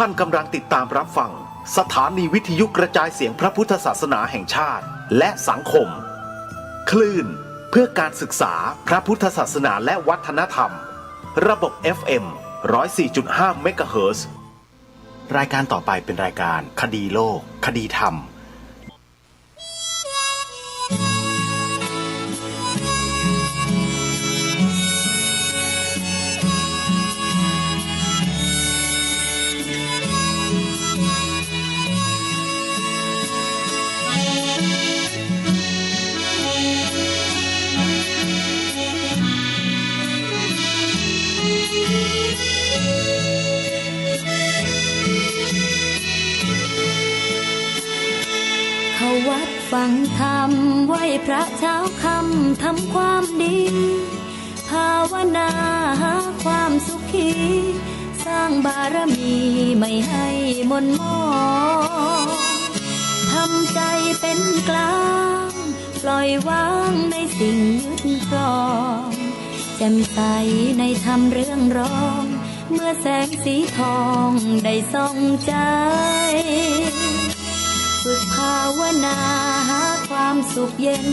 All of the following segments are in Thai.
ท่านกำลังติดตามรับฟังสถานีวิทยุกระจายเสียงพระพุทธศาสนาแห่งชาติและสังคมคลื่นเพื่อการศึกษาพระพุทธศาสนาและวัฒนธรรมระบบ FM 104.5 เมกะเฮิรตซ์รายการต่อไปเป็นรายการคดีโลกคดีธรรมเข้าวัดฟังธรรมไหว้พระเช้าค่ำทำความดีภาวนาหาความสุขีสร้างบารมีไม่ให้มนมองทำใจเป็นกลางปล่อยวางในสิ่งยึดครองแจ่มใสในธรรมเรื่องรองเมื่อแสงสีทองได้ส่องใจฝึกภาวนาหาความสุขเย็น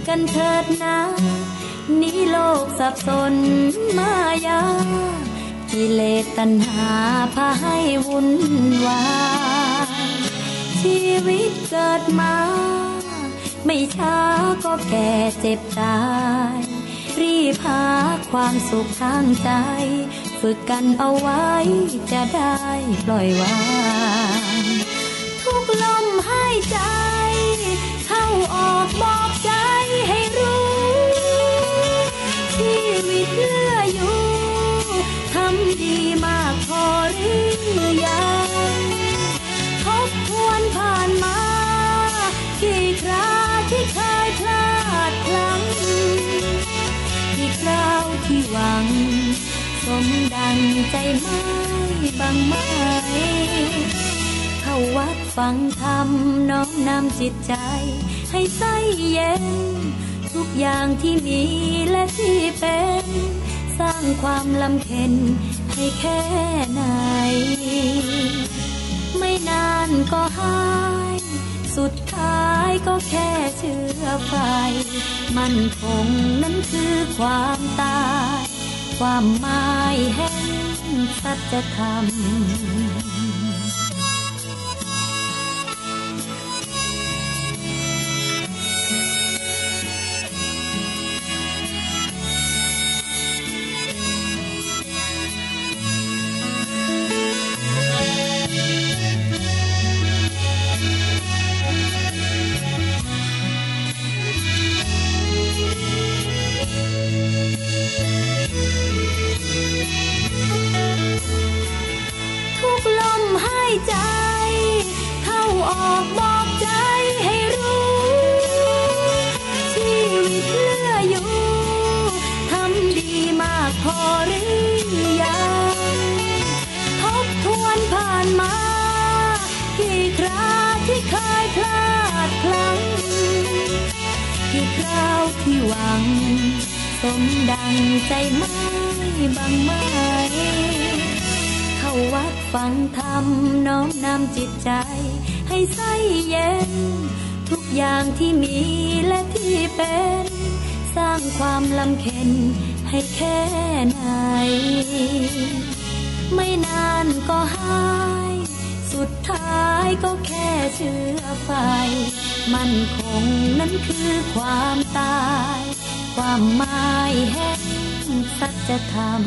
กันเถิดนะนี้โลกสับสนมายากิเลสตัณหาพาให้วุ่นวายชีวิตเกิดมาไม่ช้าก็แก่เจ็บตายรีบหาความสุขทางใจฝึกกันเอาไว้จะได้ปล่อยวางทุกลมหายใจเข้าออกบอกใจให้รู้ชีวิตเหลืออยู่ทำดีมากพอหรือยังทบทวนผ่านมากี่คราที่เคยพลาดพลั้งกี่คราวที่หวังสมดังใจไม่บางไหมเข้าวัดฟังธรรมน้อมนำจิตใจให้ใสเย็นทุกอย่างที่มีและที่เป็นสร้างความลำเค็ญให้แค่ไหนไม่นานก็หายสุดท้ายก็แค่เชื้อไฟมั่นคงนั้นคือความตายความหมายแห่งสัจธรรมใจเข้าออกบอกใจให้รู้ชีวิตเหลืออยู่ทำดีมากพอหรือยังทบทวนผ่านมากี่คราที่เคยพลาดพลั้งกี่คราวที่หวังสมดังใจไม่บางไหมเข้าวัดฟังธรรมน้อมนำจิตใจให้ใสเย็นทุกอย่างที่มีและที่เป็นสร้างความลำเค็ญให้แค่ไหนไม่นานก็หายสุดท้ายก็แค่เชื้อไฟมั่นคงนั้นคือความตายความหมายแห่งสัจธรรม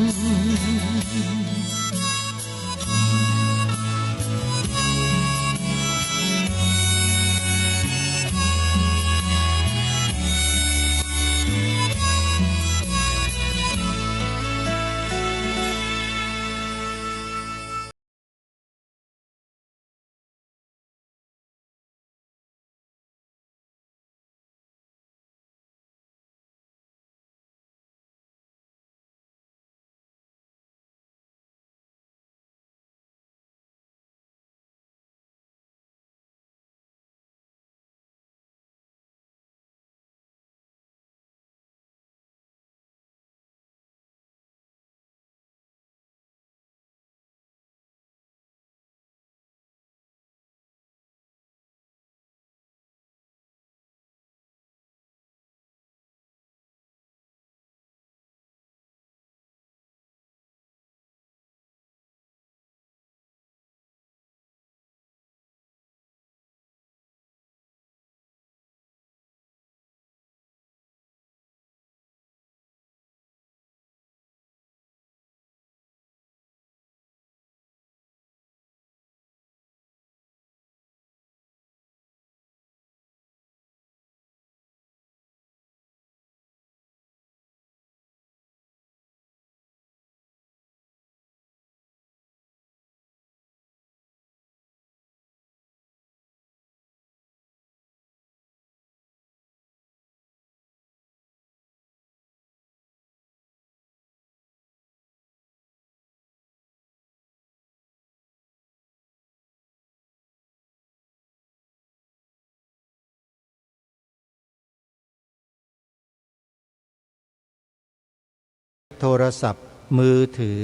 โทรศัพท์มือถือ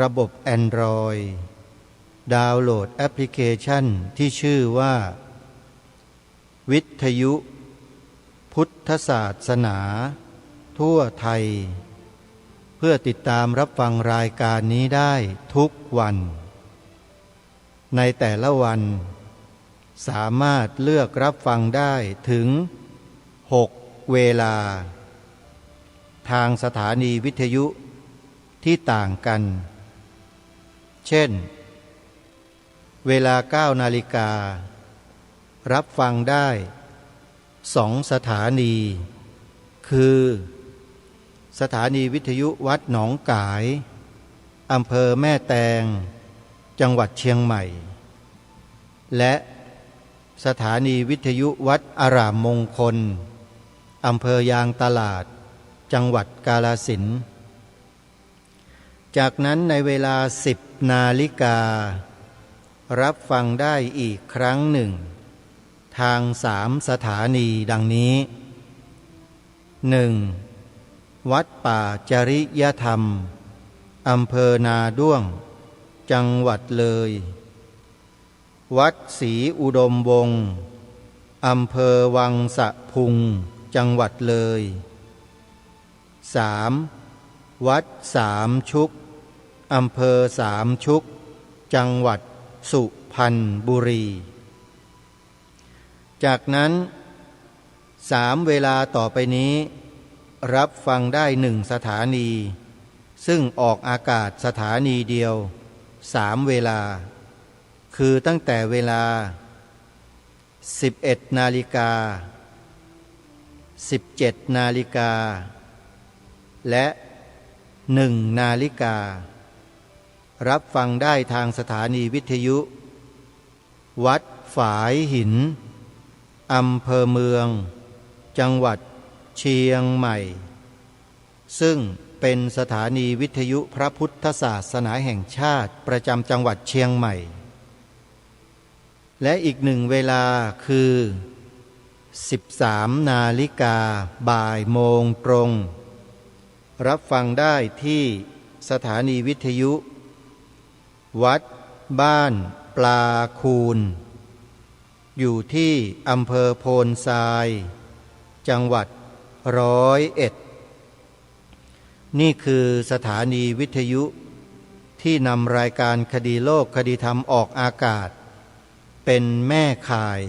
ระบบ Android ดาวน์โหลดแอปพลิเคชันที่ชื่อว่าวิทยุพุทธศาสนาทั่วไทยเพื่อติดตามรับฟังรายการนี้ได้ทุกวันในแต่ละวันสามารถเลือกรับฟังได้ถึง6 เวลาทางสถานีวิทยุที่ต่างกันเช่นเวลา 9 นาฬิการับฟังได้2 สถานีคือสถานีวิทยุวัดหนองกายอำเภอแม่แตงจังหวัดเชียงใหม่และสถานีวิทยุวัดอารามมงคลอำเภอยางตลาดจังหวัดกาฬสินธุ์จากนั้นในเวลา 10 นาฬิการับฟังได้อีกครั้งหนึ่งทาง3 สถานีดังนี้ 1. วัดป่าจริยธรรมอำเภอนาด้วงจังหวัดเลยวัดศรีอุดมวงศ์อำเภอวังสะพุงจังหวัดเลย 3. วัดสามชุกอำเภอสามชุกจังหวัดสุพรรณบุรีจากนั้น3 เวลาต่อไปนี้รับฟังได้1 สถานีซึ่งออกอากาศสถานีเดียว3 เวลาคือตั้งแต่เวลา 11 นาฬิกา 17 นาฬิกาและ1 นาฬิการับฟังได้ทางสถานีวิทยุวัดฝายหินอำเภอเมืองจังหวัดเชียงใหม่ซึ่งเป็นสถานีวิทยุพระพุทธศาสนาแห่งชาติประจำจังหวัดเชียงใหม่และอีก1 เวลาคือ 13 นาฬิกาบ่ายโมงตรงรับฟังได้ที่สถานีวิทยุวัดบ้านปลาคูนอยู่ที่อำเภอโพนทรายจังหวัด101นี่คือสถานีวิทยุที่นำรายการคดีโลกคดีธรรมออกอากาศเป็นแม่ข่าย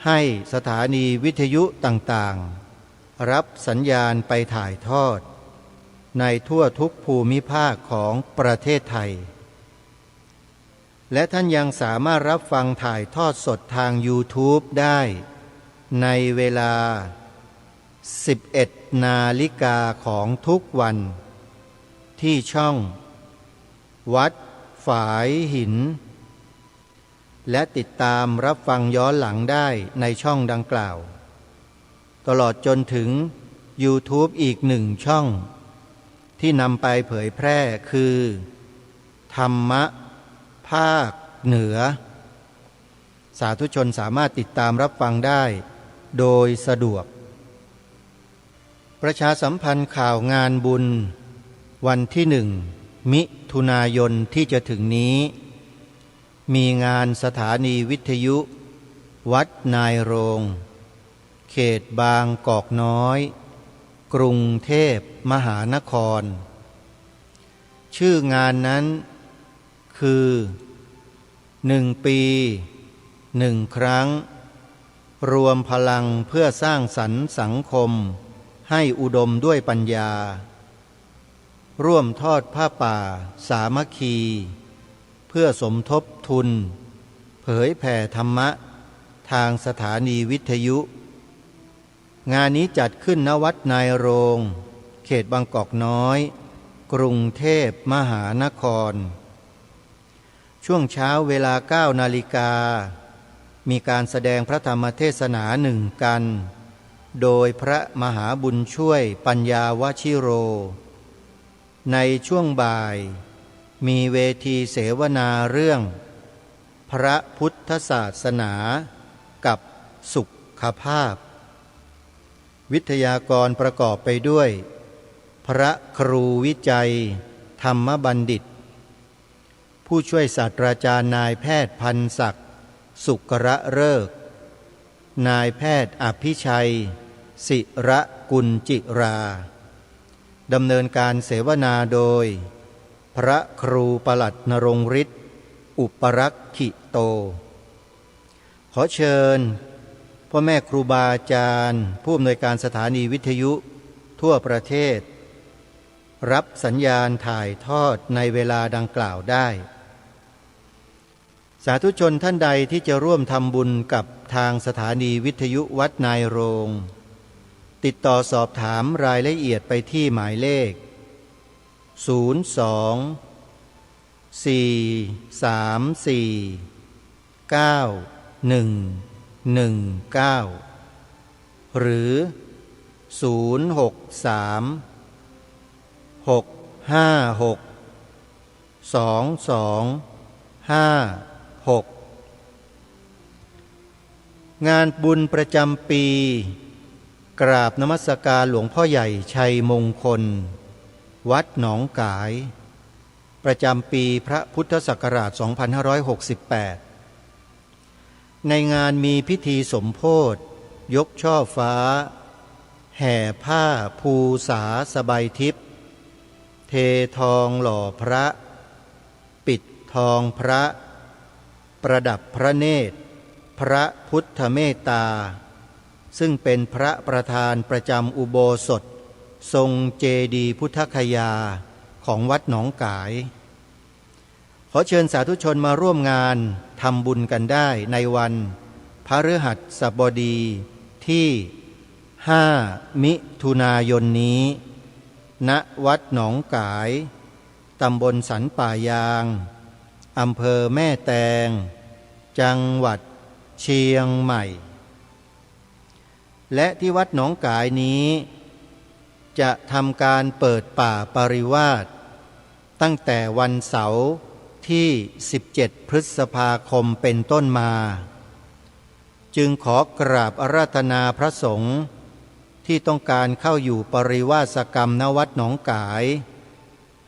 ให้สถานีวิทยุต่างๆรับสัญญาณไปถ่ายทอดในทั่วทุกภูมิภาคของประเทศไทยและท่านยังสามารถรับฟังถ่ายทอดสดทาง YouTube ได้ในเวลา 11 นาฬิกาของทุกวันที่ช่องวัดฝายหินและติดตามรับฟังย้อนหลังได้ในช่องดังกล่าวตลอดจนถึง YouTube อีก1 ช่องที่นำไปเผยแพร่คือธรรมะภาคเหนือสาธุชนสามารถติดตามรับฟังได้โดยสะดวกประชาสัมพันธ์ข่าวงานบุญวันที่1 มิถุนายนที่จะถึงนี้มีงานสถานีวิทยุวัดนายโรงเขตบางกอกน้อยกรุงเทพมหานครชื่องานนั้นคือ1 ปี1 ครั้งรวมพลังเพื่อสร้างสรรค์สังคมให้อุดมด้วยปัญญาร่วมทอดผ้าป่าสามัคคีเพื่อสมทบทุนเผยแผ่ธรรมะทางสถานีวิทยุงานนี้จัดขึ้นณวัดนายโรงเขตบางกอกน้อยกรุงเทพมหานครช่วงเช้าเวลา 9 นาฬิกามีการแสดงพระธรรมเทศนา1 กันโดยพระมหาบุญช่วยปัญญาวชิโรในช่วงบ่ายมีเวทีเสวนาเรื่องพระพุทธศาสนากับสุขภาพวิทยากรประกอบไปด้วยพ พระครูวิจัยธรรมบัณฑิตผู้ช่วยศาสตราจารย์นายแพทย์พันศักดิ์สุกระฤกษ์นายแพทย์อภิชัยศิระกุลจิราดำเนินการเสวนาโดยพระครูประหลัดนรงฤทธิ์อุปรักขิโตขอเชิญพ่อแม่ครูบาอาจารย์ผู้อำนวยการสถานีวิทยุทั่วประเทศรับสัญญาณถ่ายทอดในเวลาดังกล่าวได้สาธุชนท่านใดที่จะร่วมทำบุญกับทางสถานีวิทยุวัดนายโรงติดต่อสอบถามรายละเอียดไปที่หมายเลข02-434-9119หรือ063-656-2256งานบุญประจำปีกราบนมัสการหลวงพ่อใหญ่ชัยมงคลวัดหนองกายประจำปีพระพุทธศักราช 2568 ในงานมีพิธีสมโภชยกช่อฟ้าแห่ผ้าภูษาสบายทิพย์เททองหล่อพระปิดทองพระประดับพระเนตรพระพุทธเมตตาซึ่งเป็นพระประธานประจำอุโบสถทรงเจดีย์พุทธคยาของวัดหนองกายขอเชิญสาธุชนมาร่วมงานทำบุญกันได้ในวันพฤหัสบดีที่5 มิถุนายนนี้ณวัดหนองกายตำบลสันป่ายางอำเภอแม่แตงจังหวัดเชียงใหม่และที่วัดหนองกายนี้จะทำการเปิดป่าปริวาสตั้งแต่วันเสาร์ที่17 พฤษภาคมเป็นต้นมาจึงขอกราบอาราธนาพระสงฆ์ที่ต้องการเข้าอยู่ปริวาสกรรมณวัดหนองกาย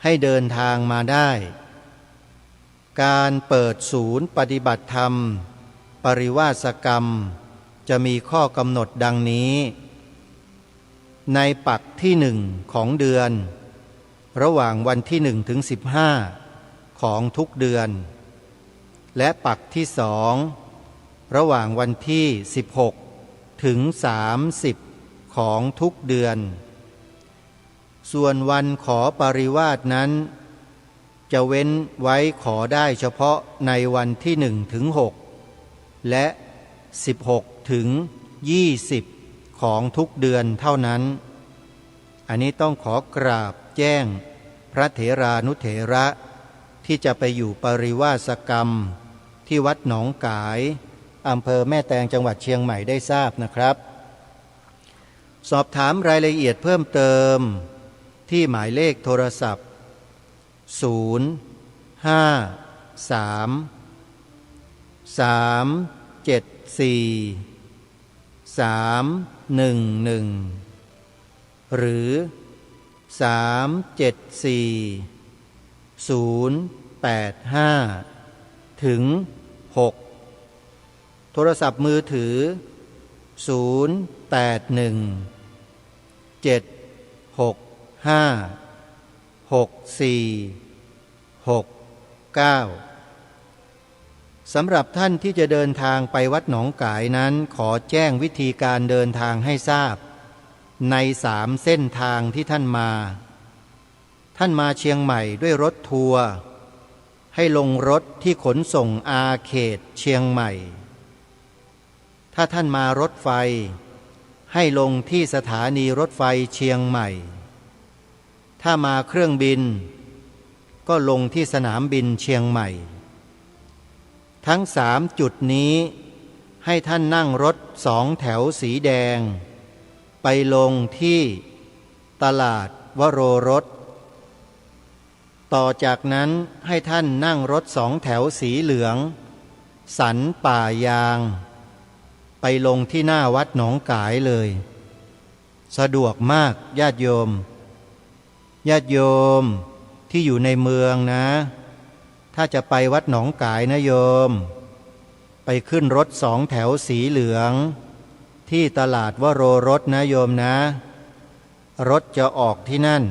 ให้เดินทางมาได้การเปิดศูนย์ปฏิบัติธรรมปริวาสกรรมจะมีข้อกำหนดดังนี้ในปักที่1ของเดือนระหว่างวันที่1ถึง15ของทุกเดือนและปักที่2ระหว่างวันที่16ถึง30ของทุกเดือนส่วนวันขอปริวาสนั้นจะเว้นไว้ขอได้เฉพาะในวันที่1ถึง6และ16ถึง20ของทุกเดือนเท่านั้นอันนี้ต้องขอกราบแจ้งพระเถรานุเถระที่จะไปอยู่ปริวาสกรรมที่วัดหนองกายอำเภอแม่แตงจังหวัดเชียงใหม่ได้ทราบนะครับสอบถามรายละเอียดเพิ่มเติมที่หมายเลขโทรศัพท์053-374-311หรือ374-085ถึง6โทรศัพท์มือถือ081-765-6469สำหรับท่านที่จะเดินทางไปวัดหนองกายนั้นขอแจ้งวิธีการเดินทางให้ทราบใน3เส้นทางที่ท่านมาเชียงใหม่ด้วยรถทัวร์ให้ลงรถที่ขนส่งอาเขตเชียงใหม่ถ้าท่านมารถไฟให้ลงที่สถานีรถไฟเชียงใหม่ถ้ามาเครื่องบินก็ลงที่สนามบินเชียงใหม่ทั้ง3จุดนี้ให้ท่านนั่งรถ2แถวสีแดงไปลงที่ตลาดวโรรสต่อจากนั้นให้ท่านนั่งรถ2แถวสีเหลืองสันป่ายางไปลงที่หน้าวัดหนองกายเลยสะดวกมากญาติโยม ญาติโยมที่อยู่ในเมืองนะถ้าจะไปวัดหนองกายนะโยมไปขึ้นรถ2 แถวสีเหลืองที่ตลาดวโรรสนะโยมนะรถจะออกที่นั่น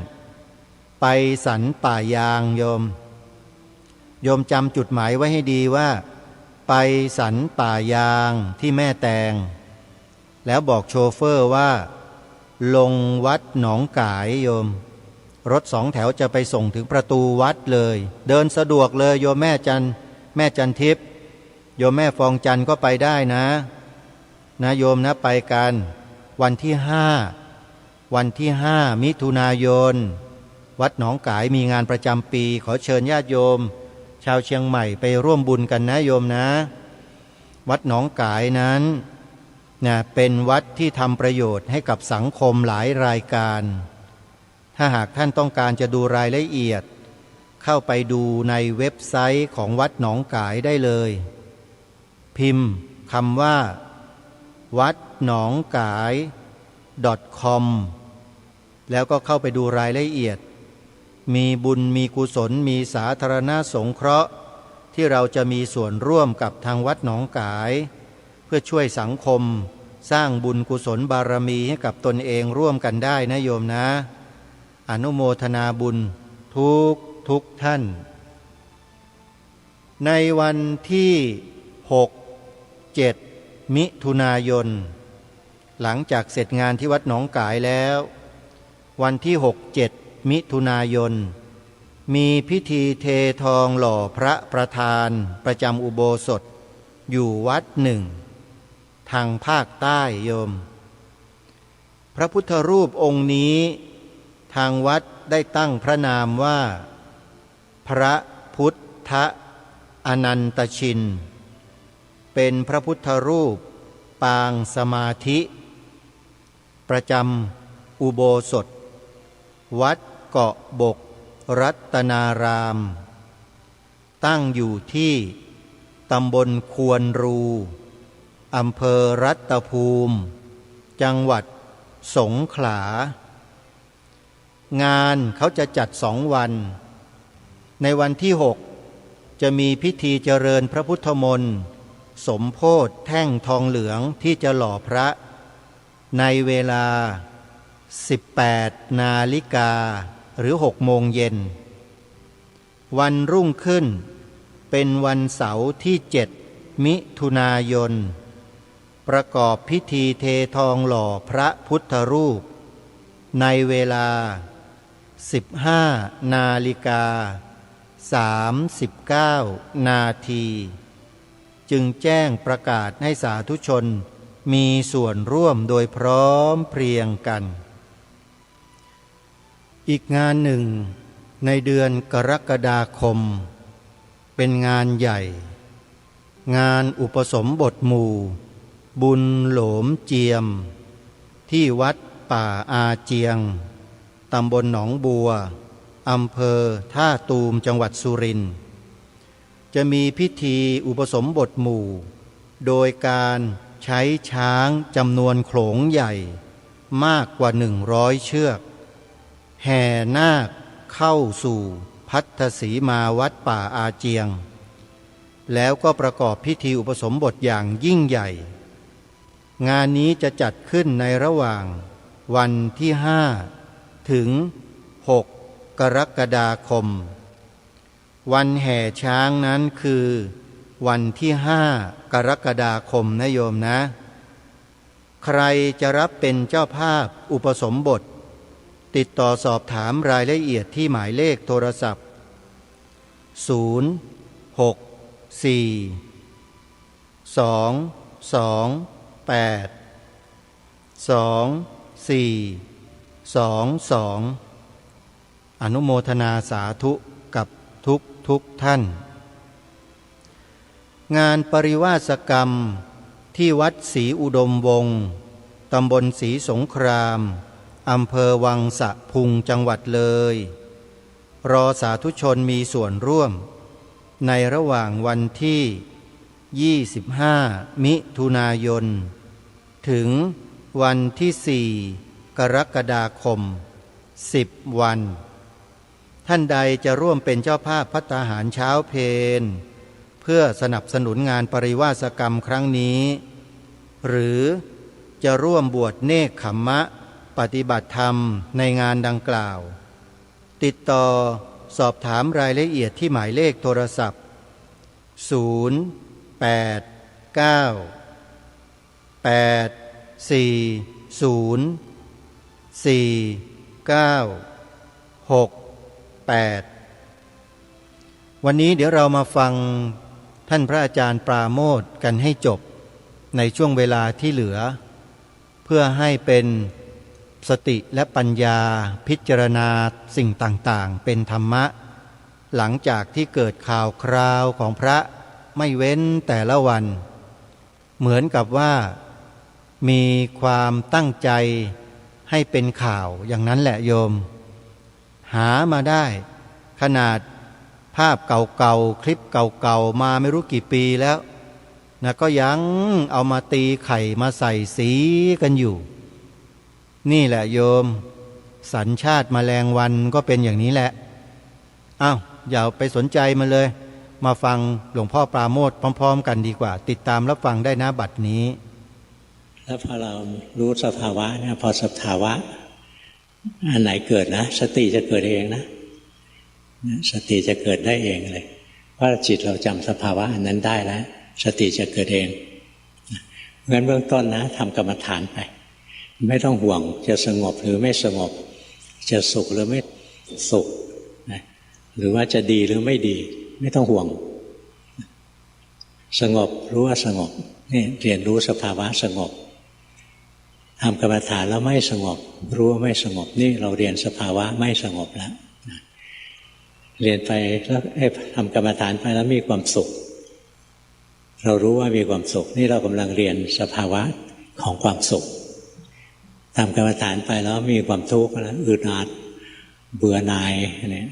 ไปสันป่ายางโยมจำจุดหมายไว้ให้ดีว่าไปสันป่ายางที่แม่แตงแล้วบอกโชเฟอร์ว่าลงวัดหนองกายโยมรถ2 แถวจะไปส่งถึงประตูวัดเลยเดินสะดวกเลยโยมแม่จันทิพย์โยมแม่ฟองจันก็ไปได้นะโยมนะไปกันวันที่5 มิถุนายนวัดหนองกายมีงานประจำปีขอเชิญญาติโยมชาวเชียงใหม่ไปร่วมบุญกันนะโยมนะวัดหนองกายนั้นเป็นวัดที่ทำประโยชน์ให้กับสังคมหลายรายการถ้าหากท่านต้องการจะดูรายละเอียดเข้าไปดูในเว็บไซต์ของวัดหนองกายได้เลยพิมพ์คำว่าวัดหนองกาย .com แล้วก็เข้าไปดูรายละเอียดมีบุญมีกุศลมีสาธารณสงเคราะห์ที่เราจะมีส่วนร่วมกับทางวัดหนองกายเพื่อช่วยสังคมสร้างบุญกุศลบารมีให้กับตนเองร่วมกันได้นะโยมนะอนุโมทนาบุญทุกท่านในวันที่6-7 มิถุนายนหลังจากเสร็จงานที่วัดหนองกายแล้ววันที่6-7 มิถุนายนมีพิธีเททองหล่อพระประธานประจำอุโบสถอยู่วัดหนึ่งทางภาคใต้โยมพระพุทธรูปองค์นี้ทางวัดได้ตั้งพระนามว่าพระพุทธอนันตชินเป็นพระพุทธรูปปางสมาธิประจำอุโบสถวัดเกาะบกรัตนารามตั้งอยู่ที่ตำบลควนรูอำเภอรัตภูมิจังหวัดสงขลางานเขาจะจัด2 วันในวันที่6จะมีพิธีเจริญพระพุทธมนต์สมโภชแท่งทองเหลืองที่จะหล่อพระในเวลา18 นาฬิกาหรือ6 โมงเย็นวันรุ่งขึ้นเป็นวันเสาร์ที่7 มิถุนายนประกอบพิธีเททองหล่อพระพุทธรูปในเวลา15 นาฬิกา39 นาทีจึงแจ้งประกาศให้สาธุชนมีส่วนร่วมโดยพร้อมเพรียงกันอีกงานหนึ่งในเดือนกรกฎาคมเป็นงานใหญ่งานอุปสมบทหมู่บุญโหลมเจียมที่วัดป่าอาเจียงตำบลหนองบัวอำเภอท่าตูมจังหวัดสุรินทร์จะมีพิธีอุปสมบทหมู่โดยการใช้ช้างจำนวนโขลงใหญ่มากกว่า100 เชือกแห่นาคเข้าสู่พัทธสีมาวัดป่าอาเจียงแล้วก็ประกอบพิธีอุปสมบทอย่างยิ่งใหญ่งานนี้จะจัดขึ้นในระหว่างวันที่5 ถึง 6 กรกฎาคมวันแห่ช้างนั้นคือวันที่5 กรกฎาคมนะโยมนะใครจะรับเป็นเจ้าภาพอุปสมบทติดต่อสอบถามรายละเอียดที่หมายเลขโทรศัพท์064-228-2422อนุโมทนาสาธุกับทุกท่านงานปริวาสกรรมที่วัดศรีอุดมวงศ์ตำบลศรีสงครามอำเภอวังสะพุงจังหวัดเลยรอสาธุชนมีส่วนร่วมในระหว่างวันที่25 มิถุนายนถึงวันที่4 กรกฎาคม10 วัน ท่านใดจะร่วมเป็นเจ้าภาพภัตตาหารเช้าเพลเพื่อสนับสนุนงานปริวาสกรรมครั้งนี้หรือจะร่วมบวชเนกขัมมะปฏิบัติธรรมในงานดังกล่าวติดต่อสอบถามรายละเอียดที่หมายเลขโทรศัพท์089-840-4968วันนี้เดี๋ยวเรามาฟังท่านพระอาจารย์ปราโมทย์กันให้จบในช่วงเวลาที่เหลือเพื่อให้เป็นสติและปัญญาพิจารณาสิ่งต่างๆเป็นธรรมะหลังจากที่เกิดข่าวคราวของพระไม่เว้นแต่ละวันเหมือนกับว่ามีความตั้งใจให้เป็นข่าวอย่างนั้นแหละโยมหามาได้ขนาดภาพเก่าๆคลิปเก่าๆมาไม่รู้กี่ปีแล้วนะก็ยังเอามาตีไข่มาใส่สีกันอยู่นี่แหละโยมสัญชาติแมลงวันก็เป็นอย่างนี้แหละอ้าวอย่าไปสนใจมันเลยมาฟังหลวงพ่อปราโมทย์พร้อมๆกันดีกว่าติดตามรับฟังได้นะบัดนี้แล้วพอเรารู้สภาวะเนี่ยพอสภาวะอันไหนเกิดนะสติจะเกิดเองนะสติจะเกิดได้เองเลยเพราะจิตเราจำสภาวะอันนั้นได้แล้วสติจะเกิดเองงั้นเบื้องต้นนะทำกรรมฐานไปไม่ต้องห่วงจะสงบหรือไม่สงบจะสุขหรือไม่สุขหรือว่าจะดีหรือไม่ดีไม่ต้องห่วงสงบรู้ว่าสงบนี่เรียนรู้สภาวะสงบทำกรรมฐานแล้วไม่สงบรู้ว่าไม่สงบนี่เราเรียนสภาวะไม่สงบแล้วเรียนไปแล้วทำกรรมฐานไปแล้วมีความสุขเรารู้ว่ามีความสุขนี่เรากำลังเรียนสภาวะของความสุขทำกรรมฐานไปแล้วมีความทุกข์แล้วอึดอัดเบื่อหน่ายเนี่ย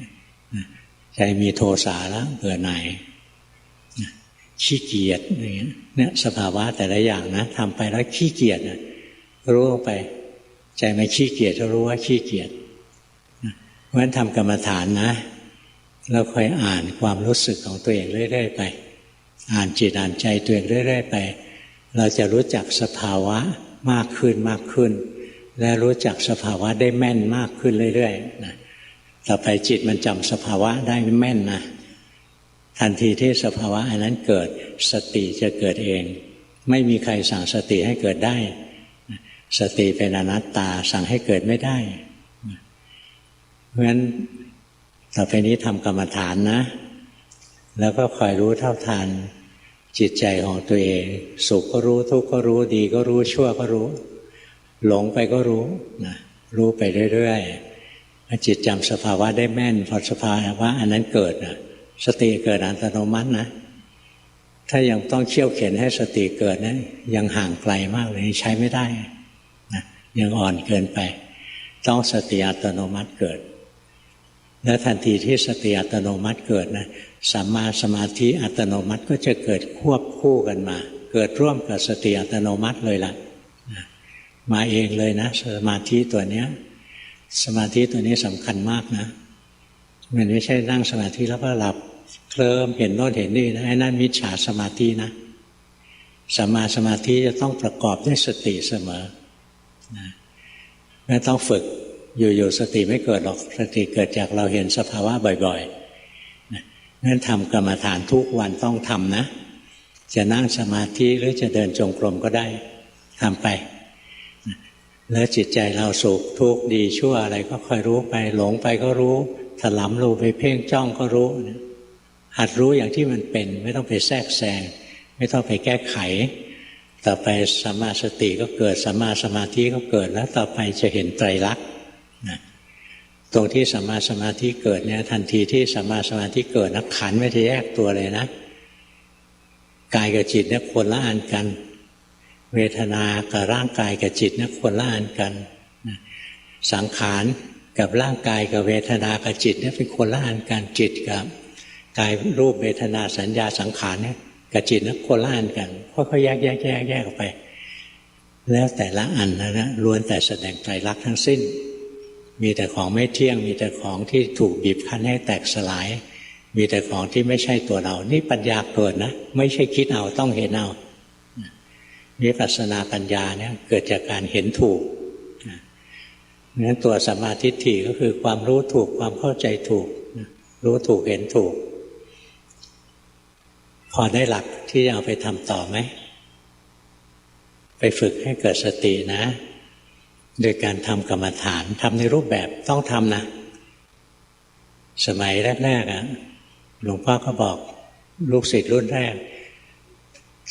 ใจมีโทสะแล้วเบื่อหน่ายขี้เกียจอย่างเงี้ยเนี่ยสภาวะแต่ละอย่างนะทำไปแล้วขี้เกียจรู้ลงไปใจไม่ขี้เกียจก็รู้ว่าขี้เกียจเพราะฉะนั้นทำกรรมฐานนะแล้วค่อยอ่านความรู้สึกของตัวเองเรื่อยๆไปอ่านจิตอ่านใจตัวเองเรื่อยๆไปเราจะรู้จักสภาวะมากขึ้นมากขึ้นและรู้จักสภาวะได้แม่นมากขึ้นเรื่อยๆนะต่อไปจิตมันจำสภาวะได้แม่นนะทันทีที่สภาวะอันนั้นเกิดสติจะเกิดเองไม่มีใครสั่งสติให้เกิดได้สติเป็นอนัตตาสั่งให้เกิดไม่ได้เพราะฉะนั้นต่อไปนี้ทำกรรมฐานนะแล้วก็คอยรู้เท่าทันจิตใจของตัวเองสุขก็รู้ทุกข์ก็รู้ดีก็รู้ชั่วก็รู้หลงไปก็รู้นะรู้ไปเรื่อยๆจิตจำสภาวะได้แม่นพอสภาวะอันนั้นเกิดนะสติเกิดอัตโนมัตินะถ้ายังต้องเขี่ยวเข็นให้สติเกิดนะยังห่างไกลมากเลยใช้ไม่ได้นะยังอ่อนเกินไปต้องสติอัตโนมัติเกิดแล้วทันทีที่สติอัตโนมัติเกิดนะสัมมาสมาธิอัตโนมัติก็จะเกิดควบคู่กันมาเกิดร่วมกับสติอัตโนมัติเลยล่ะมาเองเลยนะสมาธิตัวเนี้ยสมาธิตัวนี้สำคัญมากนะมันไม่ใช่นั่งสมาธิแล้วก็หลับเคลิ้มเห็นโน่นเห็นนี่นะไอ้นั่นมิจฉาสมาธินะสัมมาสมาธิจะต้องประกอบด้วยสติเสมอนะไม่ต้องฝึกอยู่ๆสติไม่เกิดหรอกสติเกิดจากเราเห็นสภาวะบ่อยๆนะงั้นทำกรรมฐานทุกวันต้องทำนะจะนั่งสมาธิหรือจะเดินจงกรมก็ได้ทำไปแล้วจิตใจเราสุขทุกข์ดีชั่วอะไรก็ค่อยรู้ไปหลงไปก็รู้ถลำรู้ไปเพ่งจ้องก็รู้หัดรู้อย่างที่มันเป็นไม่ต้องไปแทรกแซงไม่ต้องไปแก้ไขต่อไปสัมมาสติก็เกิดสัมมาสมาธิก็เกิดแล้วต่อไปจะเห็นไตรลักษณ์ตรงที่สัมมาสมาธิเกิดเนี่ยทันทีที่สัมมาสมาธิเกิดนะขันธ์ไม่ได้แยกตัวเลยนะกายกับจิตเนี่ยคนละอันกันเวทนากับร่างกายกับจิตเนี่ยคนละอันกันสังขารกับร่างกายกับเวทนากับจิตเนี่ยเป็นคนละอันกันจิตกับกายรูปเวทนาสัญญาสังขารเนี่ยกับจิตเนี่ยคนละอันกันค่อยๆแยกออกไปแล้วแต่ละอันนะล้วนแต่แสดงไตรลักษณ์ทั้งสิ้น มีแต่ของไม่เที่ยงมีแต่ของที่ถูกบีบคั้นให้แตกสลายมีแต่ของที่ไม่ใช่ตัวเรานี่ปัญญาเกิดนะไม่ใช่คิดเอาต้องเห็นเอาวิปัสสนาปัญญาเนี่ยเกิดจากการเห็นถูกนั้นตัวสัมมาทิฏฐิก็คือความรู้ถูกความเข้าใจถูกรู้ถูกเห็นถูกพอได้หลักที่จะเอาไปทำต่อไหมไปฝึกให้เกิดสตินะโดยการทำกรรมฐานทำในรูปแบบต้องทำนะสมัยแรกๆหลวงพ่อก็บอกลูกศิษย์รุ่นแรก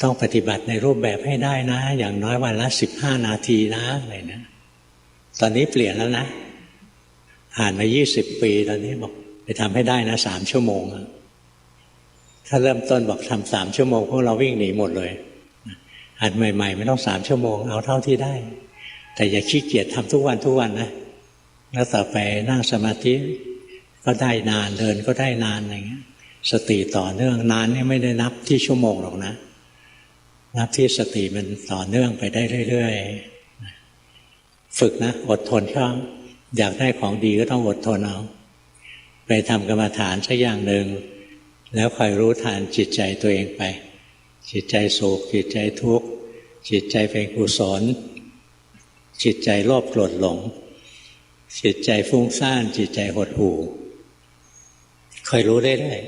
ต้องปฏิบัติในรูปแบบให้ได้นะอย่างน้อยวันละ15 นาทีนะอะไรนะตอนนี้เปลี่ยนแล้วนะผ่านมา20 ปีตอนนี้บอกไปทำให้ได้นะ3 ชั่วโมงถ้าเริ่มต้นบอกทำ3 ชั่วโมงพวกเราวิ่งหนีหมดเลยหัดใหม่ๆไม่ต้อง3 ชั่วโมงเอาเท่าที่ได้แต่อย่าขี้เกียจทำทุกวันนะแล้วต่อไปนั่งสมาธิก็ได้นานเดินก็ได้นานอะไรเงี้ยสติต่อเนื่องนานนี่ไม่ได้นับที่ชั่วโมงหรอกนะนับที่สติมันต่อเนื่องไปได้เรื่อยๆฝึกนะอดทนเข้าอยากได้ของดีก็ต้องอดทนเอาไปทำกรรมฐานสักอย่างหนึ่งแล้วคอยรู้ทันจิตใจตัวเองไปจิตใจสุขจิตใจทุกข์จิตใจเป็นกุศลจิตใจโลภโกรธหลงจิตใจฟุ้งซ่านจิตใจหดหู่คอยรู้เรื่อย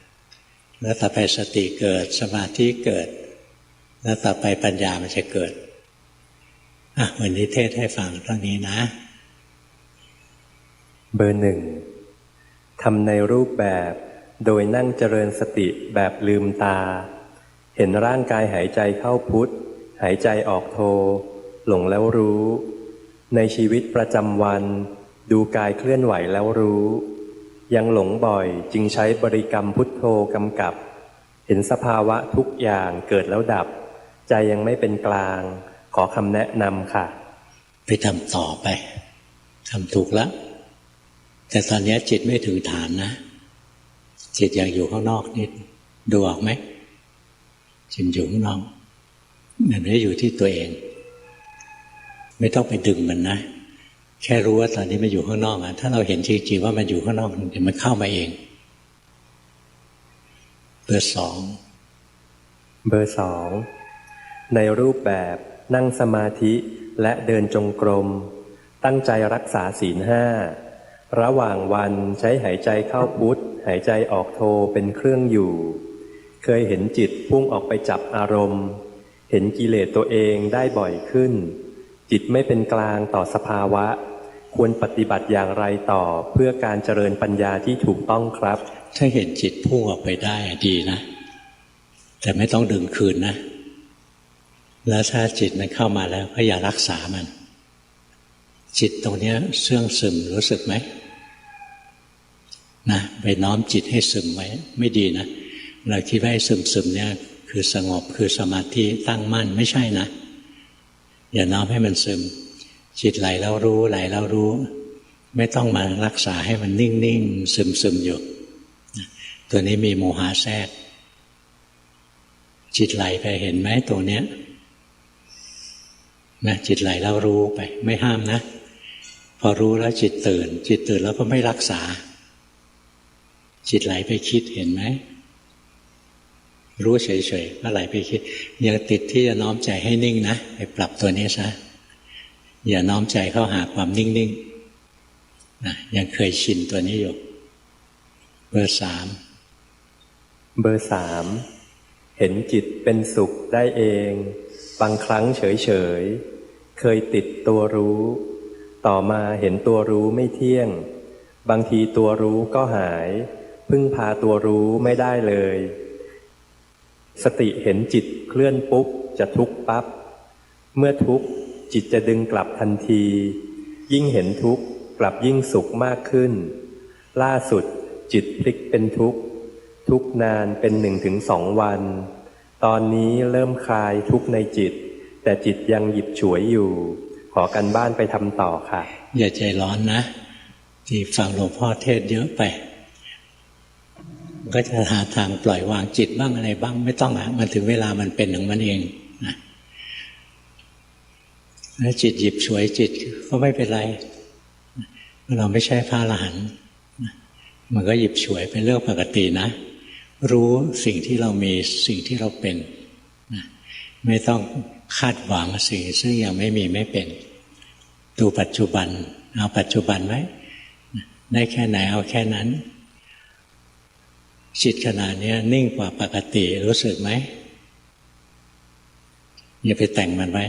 ๆแล้วต่อไปสติเกิดสมาธิเกิดแล้วต่อไปปัญญามันจะเกิดวันนี้เทศให้ฟังเท่านี้นะเบอร์ 1ทำในรูปแบบโดยนั่งเจริญสติแบบลืมตาเห็นร่างกายหายใจเข้าพุทธหายใจออกโทหลงแล้วรู้ในชีวิตประจำวันดูกายเคลื่อนไหวแล้วรู้ยังหลงบ่อยจึงใช้บริกรรมพุทโธกำกับเห็นสภาวะทุกอย่างเกิดแล้วดับใจยังไม่เป็นกลางขอคำแนะนำค่ะไปทำต่อไปทำถูกแล้วแต่ตอนนี้จิตไม่ถึงฐานนะจิตยังอยู่ข้างนอกนิดดูออกไหมจิตอยู่ข้างนอกมันไม่ได้อยู่ที่ตัวเองไม่ต้องไปดึงมันนะแค่รู้ว่าตอนนี้มันอยู่ข้างนอกถ้าเราเห็นจริงๆว่ามันอยู่ข้างนอกเดี๋ยวมันเข้ามาเองเบอร์ 2เบอร์ 2ในรูปแบบนั่งสมาธิและเดินจงกรมตั้งใจรักษาศีล 5ระหว่างวันใช้หายใจเข้าพุทธหายใจออกโทเป็นเครื่องอยู่เคยเห็นจิตพุ่งออกไปจับอารมณ์เห็นกิเลสตัวเองได้บ่อยขึ้นจิตไม่เป็นกลางต่อสภาวะควรปฏิบัติอย่างไรต่อเพื่อการเจริญปัญญาที่ถูกต้องครับถ้าเห็นจิตพุ่งออกไปได้ดีนะแต่ไม่ต้องดึงคืนนะแล้วถ้าจิตมันเข้ามาแล้วก็อย่ารักษามันจิตตรงนี้เสื่องซึมรู้สึกไหมนะไปน้อมจิตให้ซึมไว้ไม่ดีนะเราคิดว่าให้ซึมเนี่ยคือสงบคือสมาธิตั้งมั่นไม่ใช่นะอย่าน้อมให้มันซึมจิตไหลแล้วรู้ไหลแล้วรู้ไม่ต้องมารักษาให้มันนิ่งๆซึมอยู่ตัวนี้มีโมหะแทรกจิตไหลไปเห็นไหมตัวเนี้ยนะจิตไหลแล้วรู้ไปไม่ห้ามนะพอรู้แล้วจิตตื่นแล้วก็ไม่รักษาจิตไหลไปคิดเห็นไหมรู้เฉยๆก็ไหลไปคิดยังติดที่จะน้อมใจให้นิ่งนะไปปรับตัวนี้ซะอย่าน้อมใจเข้าหาความนิ่งๆนะยังเคยชินตัวนี้อยู่เบอร์ 3เบอร์ 3เห็นจิตเป็นสุขได้เองบางครั้งเฉยๆเคยติดตัวรู้ต่อมาเห็นตัวรู้ไม่เที่ยงบางทีตัวรู้ก็หายพึ่งพาตัวรู้ไม่ได้เลยสติเห็นจิตเคลื่อนปุ๊บจะทุกข์ปั๊บเมื่อทุกข์จิตจะดึงกลับทันทียิ่งเห็นทุกข์กลับยิ่งสุขมากขึ้นล่าสุดจิตพลิกเป็นทุกข์นานเป็น 1-2 วันตอนนี้เริ่มคลายทุกข์ในจิตแต่จิตยังหยิบฉวยอยู่ขอกันบ้านไปทำต่อค่ะอย่าใจร้อนนะที่ฟังหลวงพ่อเทศเยอะไปก็จะหาทางปล่อยวางจิตบ้างอะไรบ้างไม่ต้องมันถึงเวลามันเป็นของมันเองนะแล้วจิตหยิบฉวยจิตก็ไม่เป็นไร เราไม่ใช่พระอรหันต์มันก็หยิบฉวยเป็นเรื่องปกตินะรู้สิ่งที่เรามีสิ่งที่เราเป็นไม่ต้องคาดหวังสิ่งซึ่งยังไม่มีไม่เป็นดูปัจจุบันเอาปัจจุบันไว้ได้แค่ไหนเอาแค่นั้นจิตขณะนี้นิ่งกว่าปกติรู้สึกไหมอย่าไปแต่งมันไว้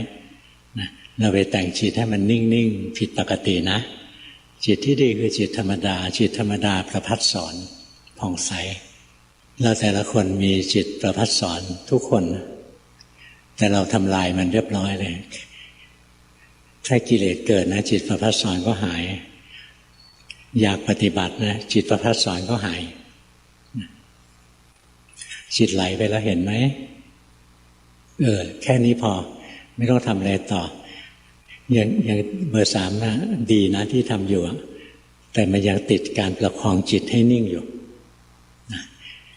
เราไปแต่งจิตให้มันนิ่งๆผิดปกตินะจิตที่ดีคือจิตธรรมดาจิตธรรมดาประภัสสรผ่องใสเราแต่ละคนมีจิตประภัสสรทุกคนแต่เราทำลายมันเรียบร้อยเลยถ้ากิเลสเกิดนะจิตประภัสสรก็หายอยากปฏิบัตินะจิตประภัสสรก็หายจิตไหลไปแล้วเห็นไหมแค่นี้พอไม่ต้องทำอะไรต่ออย่างเบอร์ 3นะดีนะที่ทำอยู่แต่มันยังติดการประคองจิตให้นิ่งอยู่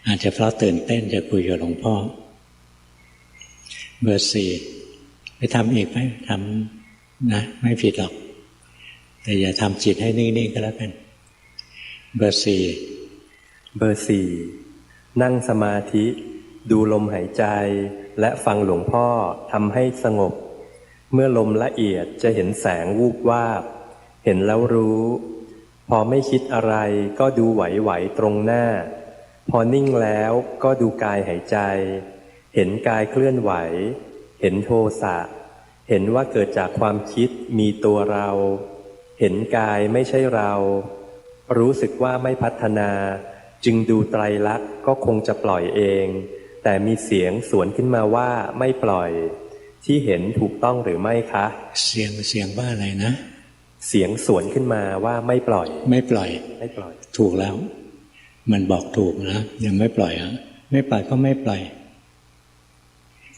อาจจะเพราะตื่นเต้นจะคุยกับหลวงพ่อเบอร์ 4ไปทำอีกไหมทำนะไม่ผิดหรอกแต่อย่าทำจิตให้นิ่งๆก็แล้วกันเบอร์ 4 เบอร์ 4นั่งสมาธิดูลมหายใจและฟังหลวงพ่อทำให้สงบเมื่อลมละเอียดจะเห็นแสงวูบวาบเห็นแล้วรู้พอไม่คิดอะไรก็ดูไหวๆตรงหน้าพอนิ่งแล้วก็ดูกายหายใจเห็นกายเคลื่อนไหวเห็นโทสะเห็นว่าเกิดจากความคิดมีตัวเราเห็นกายไม่ใช่เรารู้สึกว่าไม่พัฒนาจึงดูไตรลักษณ์ก็คงจะปล่อยเองแต่มีเสียงสวนขึ้นมาว่าไม่ปล่อยที่เห็นถูกต้องหรือไม่คะเสียงว่าอะไรนะเสียงสวนขึ้นมาว่าไม่ปล่อยไม่ปล่อยถูกแล้วมันบอกถูกนะยังไม่ปล่อยไม่ปล่อยก็ไม่ปล่อย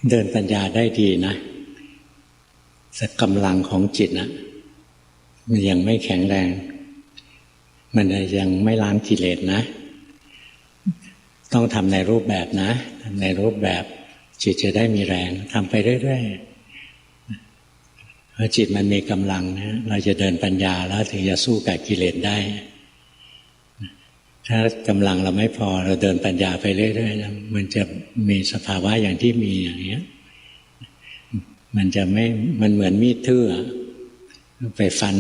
เดินปัญญาได้ดีนะแต่กำลังของจิตนะมันยังไม่แข็งแรงมันยังไม่ล้างกิเลสนะต้องทำในรูปแบบนะทำในรูปแบบจิตจะได้มีแรงทำไปเรื่อยๆพอจิตมันมีกำลังนะเราจะเดินปัญญาแล้วถึงจะสู้กับกิเลสได้ถ้ากำลังเราไม่พอเราเดินปัญญาไปเรื่อยๆนะมันจะมีสภาวะอย่างที่มีอย่างเงี้ยมันจะไม่มันเหมือนมีดทื่อไปฟัน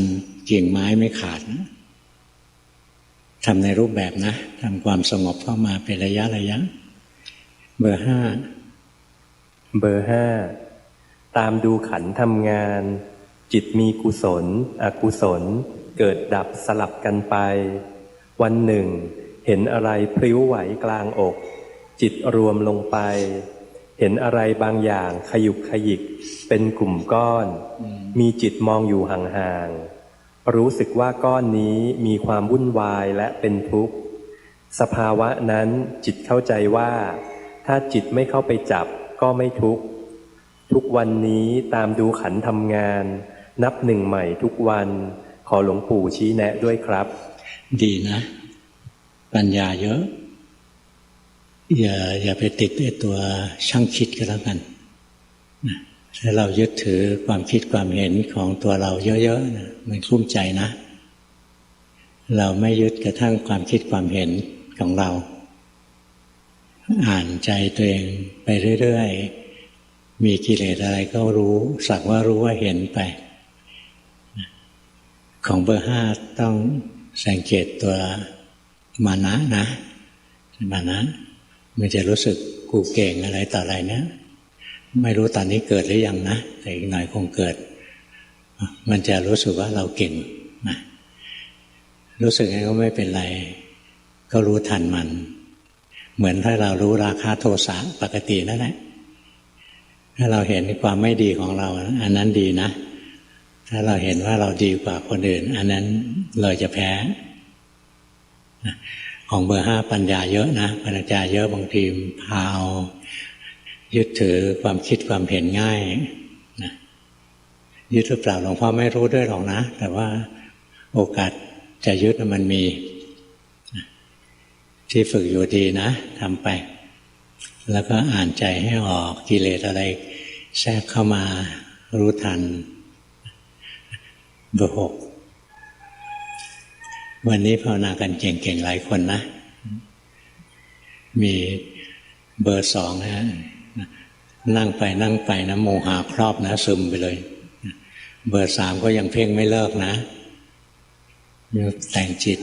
กิ่งไม้ไม่ขาดนะทำในรูปแบบนะทำความสงบเข้ามาเป็นระยะเบอร์ 5ตามดูขันธ์ทำงานจิตมีกุศลอกุศลเกิดดับสลับกันไปวันหนึ่งเห็นอะไรพลิ้วไหวกลางอกจิตรวมลงไปเห็นอะไรบางอย่างขยุกขยิกเป็นกลุ่มก้อนมีจิตมองอยู่ห่างๆรู้สึกว่าก้อนนี้มีความวุ่นวายและเป็นทุกข์สภาวะนั้นจิตเข้าใจว่าถ้าจิตไม่เข้าไปจับก็ไม่ทุกข์ทุกวันนี้ตามดูขันธ์ทำงานนับหนึ่งใหม่ทุกวันขอหลวงปู่ชี้แนะด้วยครับดีนะปัญญาเยอะอย่าไปติดไอ้ตัวช่างคิดก็แล้วกันถ้าเรายึดถือความคิดความเห็นของตัวเราเยอะๆนะมันกลุ้มใจนะเราไม่ยึดกระทั่งความคิดความเห็นของเราอ่านใจตัวเองไปเรื่อยๆมีกิเลสอะไรก็รู้สักว่ารู้ว่าเห็นไปของเบอร์ 5ต้องสังเกตตัวมานะนะมานะมันจะรู้สึกกูเก่งอะไรต่ออะไรนะไม่รู้ตอนนี้เกิดหรือยังนะแต่อีกหน่อยคงเกิดมันจะรู้สึกว่าเราเก่งนะรู้สึกไงก็ไม่เป็นไรก็รู้ทันมันเหมือนถ้าเรารู้ราคะโทสะปกตินั่นแหละถ้าเราเห็นความไม่ดีของเราอันนั้นดีนะถ้าเราเห็นว่าเราดีกว่าคนอื่นอันนั้นเราจะแพ้ของเบอร์ 5ปัญญาเยอะนะปัญญาเยอะบางทีพาวยึดถือความคิดความเห็นง่ายนะยึดหรือเปล่าหลวงพ่อไม่รู้ด้วยหรอกนะแต่ว่าโอกาสจะยึดมันมีที่ฝึกอยู่ดีนะทำไปแล้วก็อ่านใจให้ออกกิเลสอะไรแทรกเข้ามารู้ทันเบอร์ 6 วันนี้ภาวนากันเก่งๆหลายคนนะมีเบอร์สองนะนั่งไปนะโมหะครอบนะซึมไปเลยเบอร์สามก็ยังเพ่งไม่เลิกนะแต่งจิต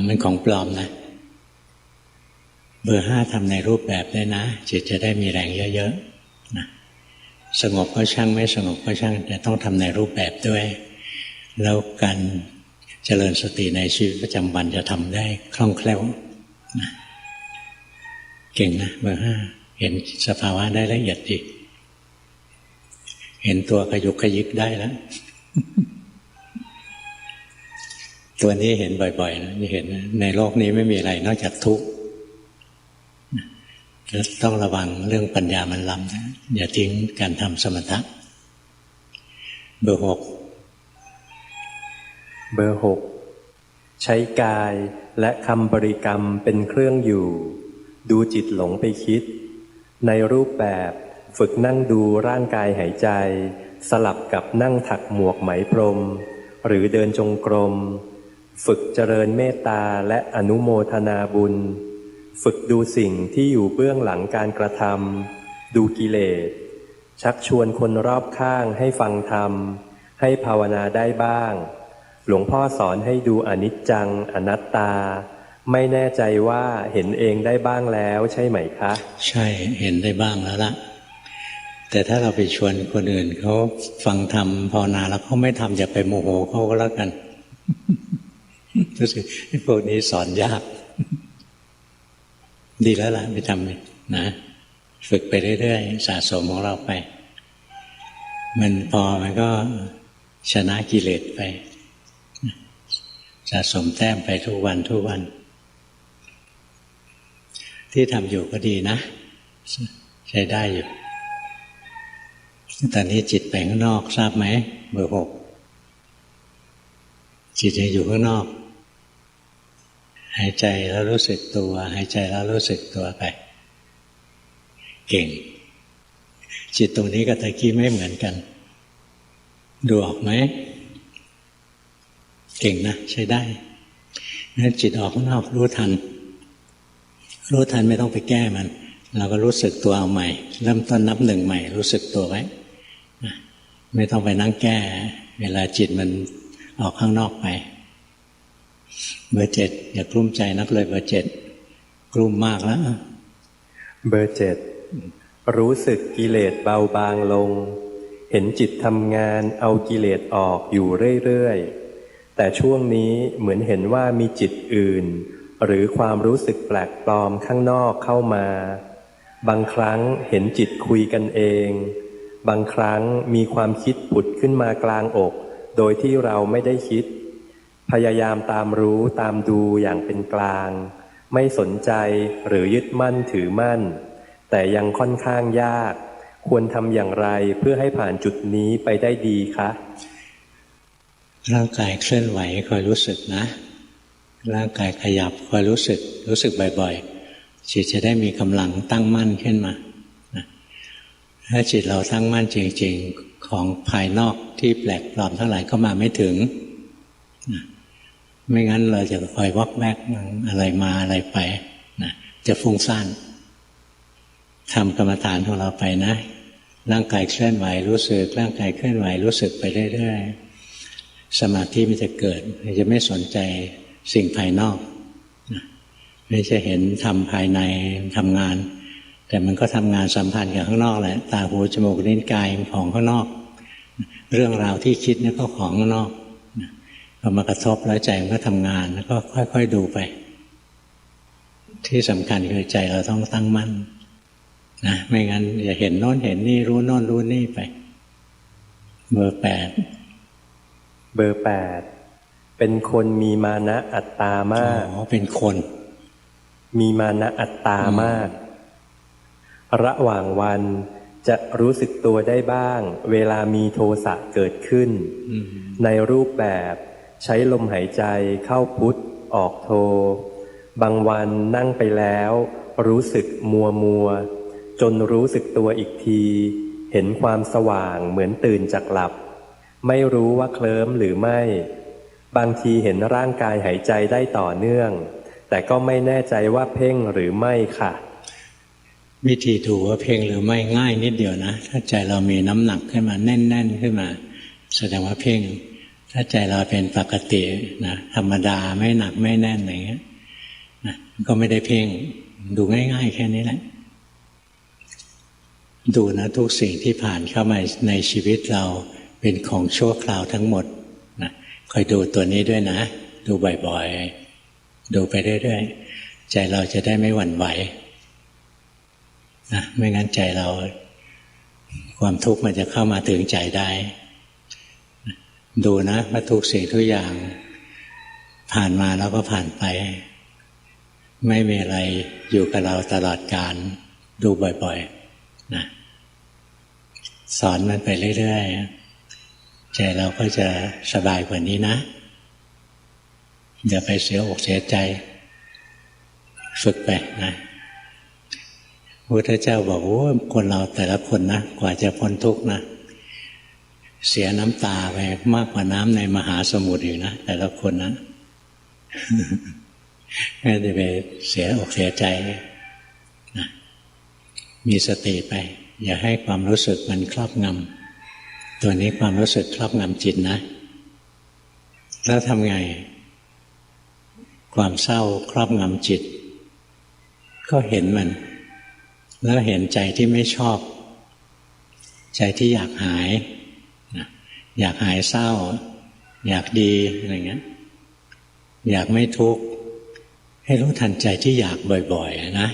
มันของปลอมนะเบอร์ห้าทำในรูปแบบได้นะจิตจะได้มีแรงเยอะๆนะสงบก็ช่างไม่สงบก็ช่างแต่ต้องทำในรูปแบบด้วยแล้วการเจริญสติในชีวิตประจำวันจะทำได้คล่องแคล่วนะเก่งนะเบอร์ห้าเห็นสภาวะได้ละเอียดดีเห็นตัวขยุกขยิกได้แล้ว ตัวนี้เห็นบ่อยๆนะเห็นในโลกนี้ไม่มีอะไรนอกจากทุกข์ต้องระวังเรื่องปัญญามันล้ำนะอย่าทิ้งการทำสมถะเบอร์หกใช้กายและคำบริกรรมเป็นเครื่องอยู่ดูจิตหลงไปคิดในรูปแบบฝึกนั่งดูร่างกายหายใจสลับกับนั่งถักหมวกไหมพรมหรือเดินจงกรมฝึกเจริญเมตตาและอนุโมทนาบุญฝึกดูสิ่งที่อยู่เบื้องหลังการกระทำดูกิเลสชักชวนคนรอบข้างให้ฟังธรรมให้ภาวนาได้บ้างหลวงพ่อสอนให้ดูอนิจจังอนัตตาไม่แน่ใจว่าเห็นเองได้บ้างแล้วใช่ไหมคะใช่เห็นได้บ้างแล้วล่ะแต่ถ้าเราไปชวนคนอื่นเขาฟังธรรมภาวนาแล้วเขาไม่ทำอย่าไปโมโหเขาก็แล้วกันรู้สึกพวกนี้สอนยากดีแล้วล่ะไปทำนะฝึกไปเรื่อยๆสะสมของเราไปมันก็ชนะกิเลสไปสะสมแต้มไปทุกวันที่ทำอยู่ก็ดีนะใช้ได้อยู่ตอนนี้จิตไปข้างนอกทราบไหมเบอร์หกจิตจะอยู่ข้างนอกหายใจแล้วรู้สึกตัวหายใจแล้วรู้สึกตัวไปเก่งจิตตรงนี้กับตะกี้ไม่เหมือนกันดูออกไหมเก่งนะใช้ได้งั้นจิตออกข้างนอกรู้ทันไม่ต้องไปแก้มันเราก็รู้สึกตัวเอาใหม่เริ่มต้นนับหนึ่งใหม่รู้สึกตัวไว้ไม่ต้องไปนั่งแก้เวลาจิตมันออกข้างนอกไปเบอร์เจ็ดอย่ากลุ้มใจนักเลยเบอร์เจ็ดกลุ้มมากแล้วเบอร์เจ็ดรู้สึกกิเลสเบาบางลงเห็นจิตทำงานเอากิเลสออกอยู่เรื่อยๆแต่ช่วงนี้เหมือนเห็นว่ามีจิตอื่นหรือความรู้สึกแปลกปลอมข้างนอกเข้ามาบางครั้งเห็นจิตคุยกันเองบางครั้งมีความคิดผุดขึ้นมากลางอกโดยที่เราไม่ได้คิดพยายามตามรู้ตามดูอย่างเป็นกลางไม่สนใจหรือยึดมั่นถือมั่นแต่ยังค่อนข้างยากควรทำอย่างไรเพื่อให้ผ่านจุดนี้ไปได้ดีคะร่างกายเคลื่อนไหวคอยรู้สึกนะร่างกายขยับคอยรู้สึกบ่อยๆจิตจะได้มีกำลังตั้งมั่นขึ้นมาถ้าจิตเราตั้งมั่นจริงๆของภายนอกที่แปลกปลอมทั้งหลายก็มาไม่ถึงไม่งั้นเราจะคอยวอกแวกอะไรมาอะไรไปนะจะฟุ้งซ่านทำกรรมฐานของเราไปนะร่างกายเคลื่อนไหวรู้สึกร่างกายเคลื่อนไหวรู้สึกไปเรื่อยๆสมาธิมันจะเกิดจะไม่สนใจสิ่งภายนอกไม่ใช่เห็นทำภายในทำงานแต่มันก็ทำงานสัมพันธ์กับข้างนอกแหละตาหูจมูกลิ้นกายของข้างนอกเรื่องราวที่คิดนี่ก็ของข้างนอกพอมากระทบแล้วใจมันก็ทำงานแล้วก็ค่อยๆดูไปที่สำคัญคือใจเราต้องตั้งมั่นนะไม่งั้นอย่าเห็นโน้นเห็นนี่รู้โน้นรู้นี่ไปเบอร์แปดเป็นคนมีมานะอัตตามากเป็นคนมีมานะอัตตามากระหว่างวันจะรู้สึกตัวได้บ้างเวลามีโทสะเกิดขึ้นในรูปแบบใช้ลมหายใจเข้าพุทออกโทบางวันนั่งไปแล้วรู้สึกมัวจนรู้สึกตัวอีกทีเห็นความสว่างเหมือนตื่นจากหลับไม่รู้ว่าเคลิ้มหรือไม่ บางทีเห็นร่างกายหายใจได้ต่อเนื่องแต่ก็ไม่แน่ใจว่าเพ่งหรือไม่ค่ะวิธีดูว่าเพ่งหรือไม่ง่ายนิดเดียวนะถ้าใจเรามีน้ำหนักขึ้นมาแน่นๆขึ้นมาแสดงว่าเพ่งถ้าใจเราเป็นปกตินะธรรมดาไม่หนักไม่แน่นอย่างเงี้ยนะก็ไม่ได้เพ่งดูง่ายๆแค่นี้แหละดูนะทุกสิ่งที่ผ่านเข้ามาในชีวิตเราเป็นของชั่วคราวทั้งหมดนะคอยดูตัวนี้ด้วยนะดูบ่อยๆดูไปเรื่อยๆใจเราจะได้ไม่หวั่นไหวนะไม่งั้นใจเราความทุกข์มันจะเข้ามาถึงใจได้ดูนะว่าทุกสิ่งทุกอย่างผ่านมาแล้วก็ผ่านไปไม่มีอะไรอยู่กับเราตลอดกาลดูบ่อยๆนะสอนมันไปเรื่อยๆใจเราก็จะสบายกว่านี้นะอย่าไปเสียอกเสียใจฝึกไปนะพระพุทธเจ้าบอกว่าคนเราแต่ละคนนะกว่าจะพ้นทุกข์นะเสียน้ำตาไปมากกว่าน้ำในมหาสมุทรอยู่นะแต่ละคนนะไม่ได้ไปเสียอกเสียใจนะมีสติไปอย่าให้ความรู้สึกมันครอบงำตัวนี้ความรู้สึกครอบงำจิตนะแล้วทำไงความเศร้าครอบงำจิตก็เห็นมันแล้วเห็นใจที่ไม่ชอบใจที่อยากหายอยากหายเศร้าอยากดีอะไรเงี้ยอยากไม่ทุกข์ให้รู้ทันใจที่อยากบ่อยๆนะ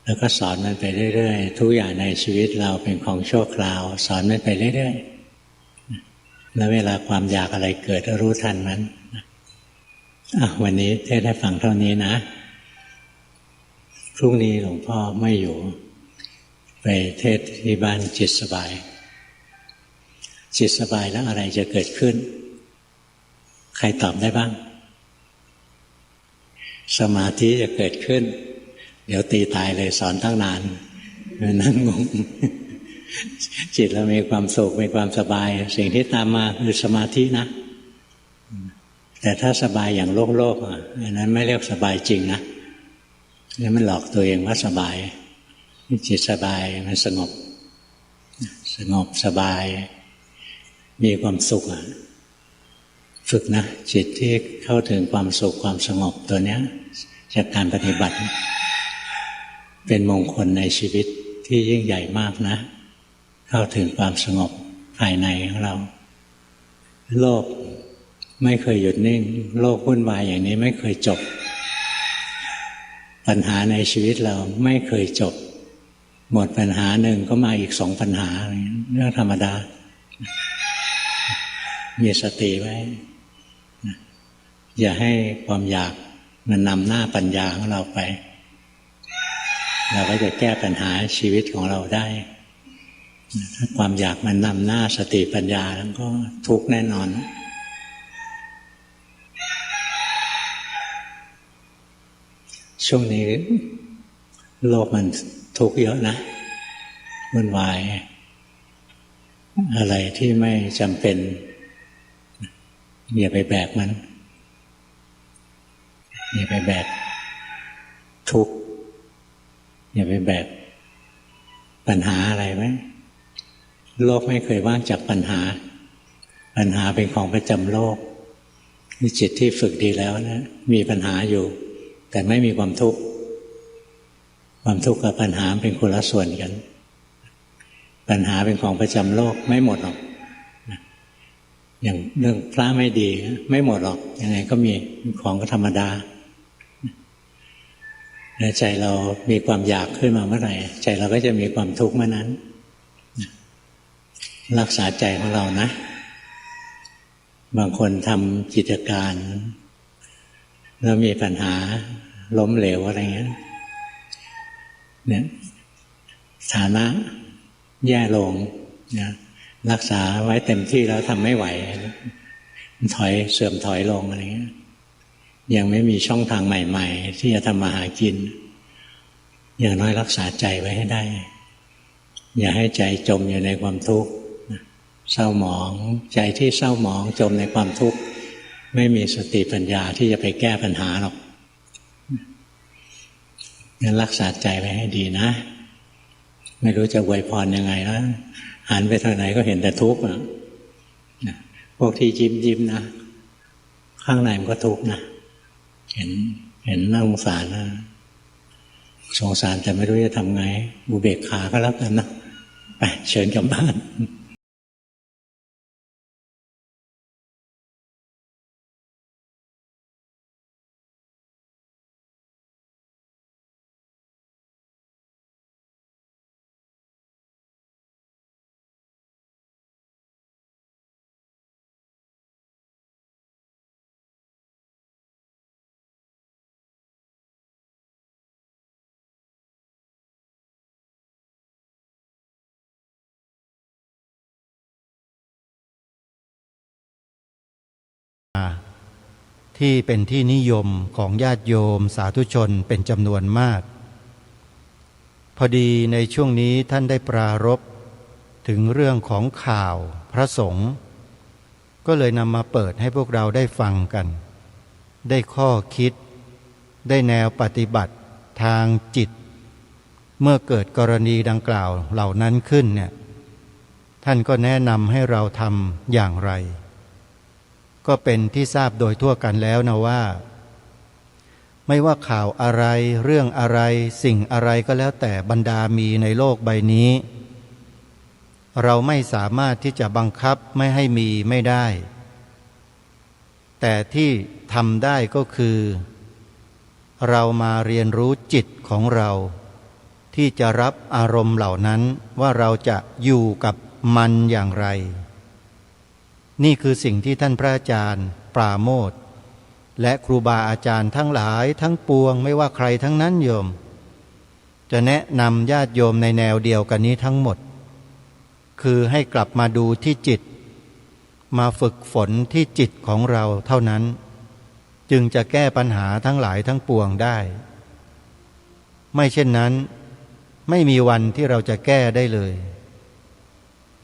แล้วก็สอนมันไปเรื่อยๆทุกอย่างในชีวิตเราเป็นของชั่วคราวสอนมันไปเรื่อยๆแล้วเวลาความอยากอะไรเกิดรู้ทันมันวันนี้เทศให้ฟังเท่านี้นะพรุ่งนี้หลวงพ่อไม่อยู่ไปเทศที่บ้านจิตสบายจิตสบายแล้วอะไรจะเกิดขึ้นใครตอบได้บ้างสมาธิจะเกิดขึ้นเดี๋ยวตีตายเลยสอนตั้งนานนั่งงงจิตเรามีความสุขมีความสบายสิ่งที่ตามมาคือสมาธินะแต่ถ้าสบายอย่างโลกอันนั้นไม่เรียกสบายจริงนะนี่มันหลอกตัวเองว่าสบายจิตสบายมันสงบสบายมีความสุขฝึกนะจิตที่เข้าถึงความสุขความสงบตัวเนี้ยจากการปฏิบัติเป็นมงคลในชีวิตที่ยิ่งใหญ่มากนะเข้าถึงความสงบภายในของเราโลกไม่เคยหยุดนิ่งโลกวุ่นวายอย่างนี้ไม่เคยจบปัญหาในชีวิตเราไม่เคยจบหมดปัญหาหนึ่งก็มาอีก2ปัญหาเรื่องธรรมดามีสติไว้อย่าให้ความอยากมันนำหน้าปัญญาของเราไปเราก็จะแก้ปัญหาชีวิตของเราได้ถ้าความอยากมันนำหน้าสติปัญญาแล้วก็ทุกข์แน่นอนช่วงนี้โลกมันทุกข์เยอะนะวุ่นวายอะไรที่ไม่จำเป็นอย่าไปแบกมันอย่าไปแบกทุกข์อย่าไปแบกปัญหาอะไรไหมโลกไม่เคยว่างจากปัญหาเป็นของประจำโลกจิตที่ฝึกดีแล้วนะมีปัญหาอยู่แต่ไม่มีความทุกข์ความทุกข์กับปัญหาเป็นคนละส่วนกันปัญหาเป็นของประจำโลกไม่หมดหรอกอย่างเรื่องพระไม่ดีไม่หมดหรอกยังไงก็มีของก็ธรรมดาแล้วใจเรามีความอยากขึ้นมาเมื่อไหร่ใจเราก็จะมีความทุกข์เมื่อนั้นรักษาใจของเรานะบางคนทำกิจการแล้วมีปัญหาล้มเหลวอะไรเงี้ยเนี่ยฐานะแย่ลงนะรักษาไว้เต็มที่แล้วทำไม่ไหวเสื่อมถอยลงอะไรเงี้ยยังไม่มีช่องทางใหม่ๆที่จะทำมาหากินอย่างน้อยรักษาใจไว้ให้ได้อย่าให้ใจจมอยู่ในความทุกข์เศร้าหมองใจที่เศร้าหมองจมในความทุกข์ ไม่มีสติปัญญาที่จะไปแก้ปัญหาหรอกงั้นรักษาใจไว้ให้ดีนะไม่รู้จะอวยพรยังไงนะหันไปทางไหนก็เห็นแต่ทุกข์พวกที่ยิ้มนะข้างในมันก็ทุกข์นะเห็นน่าสงสารนะสงสารแต่ไม่รู้จะทำไงอุเบกขาก็แล้วกันนะไปเชิญกลับบ้านที่เป็นที่นิยมของญาติโยมสาธุชนเป็นจำนวนมากพอดีในช่วงนี้ท่านได้ปรารภถึงเรื่องของข่าวพระสงฆ์ก็เลยนำมาเปิดให้พวกเราได้ฟังกันได้ข้อคิดได้แนวปฏิบัติทางจิตเมื่อเกิดกรณีดังกล่าวเหล่านั้นขึ้นเนี่ยท่านก็แนะนำให้เราทำอย่างไรก็เป็นที่ทราบโดยทั่วกันแล้วนะว่าไม่ว่าข่าวอะไรเรื่องอะไรสิ่งอะไรก็แล้วแต่บรรดามีในโลกใบนี้เราไม่สามารถที่จะบังคับไม่ให้มีไม่ได้แต่ที่ทำได้ก็คือเรามาเรียนรู้จิตของเราที่จะรับอารมณ์เหล่านั้นว่าเราจะอยู่กับมันอย่างไรนี่คือสิ่งที่ท่านพระอาจารย์ปราโมทย์และครูบาอาจารย์ทั้งหลายทั้งปวงไม่ว่าใครทั้งนั้นโยมจะแนะนำญาติโยมในแนวเดียวกันนี้ทั้งหมดคือให้กลับมาดูที่จิตมาฝึกฝนที่จิตของเราเท่านั้นจึงจะแก้ปัญหาทั้งหลายทั้งปวงได้ไม่เช่นนั้นไม่มีวันที่เราจะแก้ได้เลย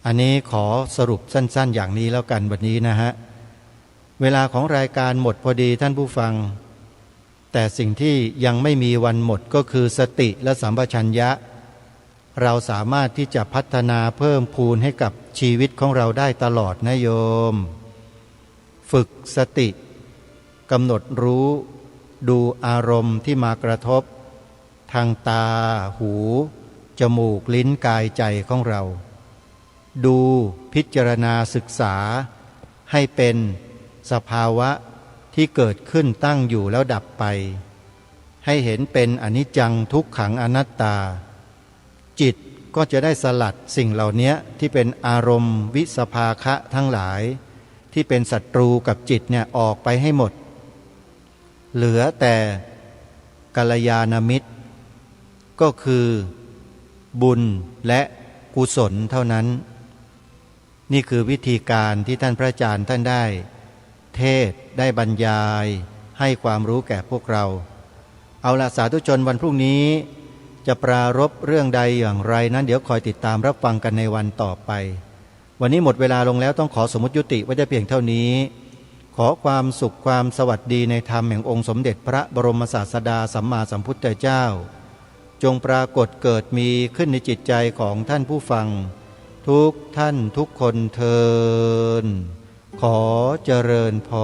อันนี้ขอสรุปสั้นๆอย่างนี้แล้วกันวันนี้นะฮะเวลาของรายการหมดพอดีท่านผู้ฟังแต่สิ่งที่ยังไม่มีวันหมดก็คือสติและสัมปชัญญะเราสามารถที่จะพัฒนาเพิ่มพูนให้กับชีวิตของเราได้ตลอดนะโยมฝึกสติกำหนดรู้ดูอารมณ์ที่มากระทบทางตาหูจมูกลิ้นกายใจของเราดูพิจารณาศึกษาให้เป็นสภาวะที่เกิดขึ้นตั้งอยู่แล้วดับไปให้เห็นเป็นอนิจจังทุกขังอนัตตาจิตก็จะได้สลัดสิ่งเหล่านี้ที่เป็นอารมณ์วิสภาคะทั้งหลายที่เป็นศัตรูกับจิตเนี่ยออกไปให้หมดเหลือแต่กัลยาณมิตรก็คือบุญและกุศลเท่านั้นนี่คือวิธีการที่ท่านพระอาจารย์ท่านได้เทศได้บรรยายให้ความรู้แก่พวกเราเอาละสาธุชนวันพรุ่งนี้จะปรารภเรื่องใดอย่างไรนั้นเดี๋ยวคอยติดตามรับฟังกันในวันต่อไปวันนี้หมดเวลาลงแล้วต้องขอสมมุติยุติไว้ได้เพียงเท่านี้ขอความสุขความสวัสดีในธรรมแห่งองค์สมเด็จพระบรมศาสดาสัมมาสัมพุทธเจ้าจงปรากฏเกิดมีขึ้นในจิตใจของท่านผู้ฟังทุกท่านทุกคนเทอญขอเจริญพร